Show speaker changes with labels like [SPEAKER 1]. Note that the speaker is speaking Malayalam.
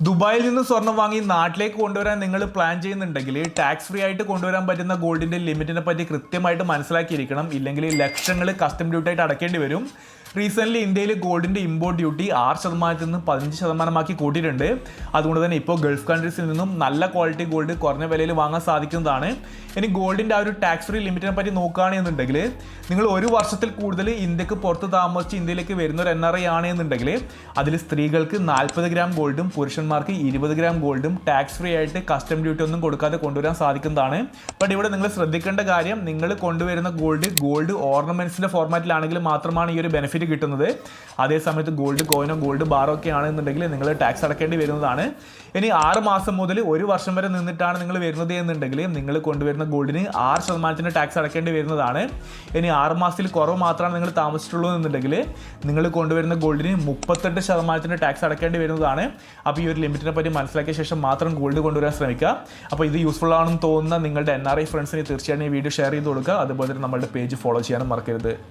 [SPEAKER 1] ദുബായിൽ നിന്ന് സ്വർണം വാങ്ങി നാട്ടിലേക്ക് കൊണ്ടുവരാൻ നിങ്ങൾ പ്ലാൻ ചെയ്യുന്നുണ്ടെങ്കിൽ ടാക്സ് ഫ്രീ ആയിട്ട് കൊണ്ടുവരാൻ പറ്റുന്ന ഗോൾഡിന്റെ ലിമിറ്റിനെ പറ്റി കൃത്യമായിട്ട് മനസ്സിലാക്കിയിരിക്കണം. ഇല്ലെങ്കിൽ ലക്ഷങ്ങൾ കസ്റ്റം ഡ്യൂട്ടി ആയിട്ട് അടക്കേണ്ടി വരും. റീസെൻ്റ്ലി ഇന്ത്യയിൽ ഗോൾഡിൻ്റെ ഇമ്പോർട്ട് ഡ്യൂട്ടി 6% നിന്ന് 15% കൂട്ടിയിട്ടുണ്ട്. അതുകൊണ്ട് തന്നെ ഇപ്പോൾ ഗൾഫ് കൺട്രീസിൽ നിന്നും നല്ല ക്വാളിറ്റി ഗോൾഡ് കുറഞ്ഞ വിലയിൽ വാങ്ങാൻ സാധിക്കുന്നതാണ്. ഇനി ഗോൾഡിൻ്റെ ആ ഒരു ടാക്സ് ഫ്രീ ലിമിറ്റിനെ പറ്റി നോക്കുകയാണെന്നുണ്ടെങ്കിൽ നിങ്ങൾ ഒരു വർഷത്തിൽ കൂടുതൽ ഇന്ത്യക്ക് പുറത്ത് താമസിച്ച് ഇന്ത്യയിലേക്ക് വരുന്ന ഒരു NRI ആണെന്നുണ്ടെങ്കിൽ അതിൽ സ്ത്രീകൾക്ക് 40 ഗ്രാം ഗോൾഡും പുരുഷന്മാർക്ക് 20 ഗ്രാം ഗോൾഡും ടാക്സ് ഫ്രീ ആയിട്ട് കസ്റ്റം ഡ്യൂട്ടി ഒന്നും കൊടുക്കാതെ കൊണ്ടുവരാൻ സാധിക്കുന്നതാണ്. ബട്ട് ഇവിടെ നിങ്ങൾ ശ്രദ്ധിക്കേണ്ട കാര്യം, നിങ്ങൾ കൊണ്ടുവരുന്ന ഗോൾഡ് ഓർണമെന്റ്സിന്റെ ഫോർമാറ്റിലാണെങ്കിൽ മാത്രമാണ് ഈ ഒരു ബെനിഫിറ്റ് കിട്ടുന്നത്. അതേസമയത്ത് ഗോൾഡ് കോയിനോ ഗോൾഡ് ബാറോ ഒക്കെ ആണെന്നുണ്ടെങ്കിൽ നിങ്ങൾ ടാക്സ് അടക്കേണ്ടി വരുന്നതാണ്. ഇനി 6 മാസം മുതൽ 1 വർഷം വരെ നിന്നിട്ടാണ് നിങ്ങൾ വരുന്നത് എന്നുണ്ടെങ്കിൽ നിങ്ങൾ കൊണ്ടുവരുന്ന ഗോൾഡിന് 6% ടാക്സ് അടക്കേണ്ടി വരുന്നതാണ്. ഇനി 6 മാസത്തിൽ കുറവ് മാത്രമാണ് നിങ്ങൾ താമസിച്ചിട്ടുള്ളൂ എന്നുണ്ടെങ്കിൽ നിങ്ങൾ കൊണ്ടുവരുന്ന ഗോൾഡിന് 38% ടാക്സ് അടക്കേണ്ടി വരുന്നതാണ്. അപ്പോൾ ഈ ഒരു ലിമിറ്റിനെ പറ്റി മനസ്സിലാക്കിയ ശേഷം മാത്രം ഗോൾഡ് കൊണ്ടുവരാൻ ശ്രമിക്കുക. അപ്പോൾ ഇത് യൂസ്ഫുൾ ആണെന്ന് തോന്നുന്ന നിങ്ങളുടെ NRI ഫ്രണ്ട്സിന് തീർച്ചയായും ഈ വീഡിയോ ഷെയർ ചെയ്ത് കൊടുക്കുക. അതുപോലെ തന്നെ നമ്മുടെ പേജ് ഫോളോ ചെയ്യാനും മറക്കരുത്.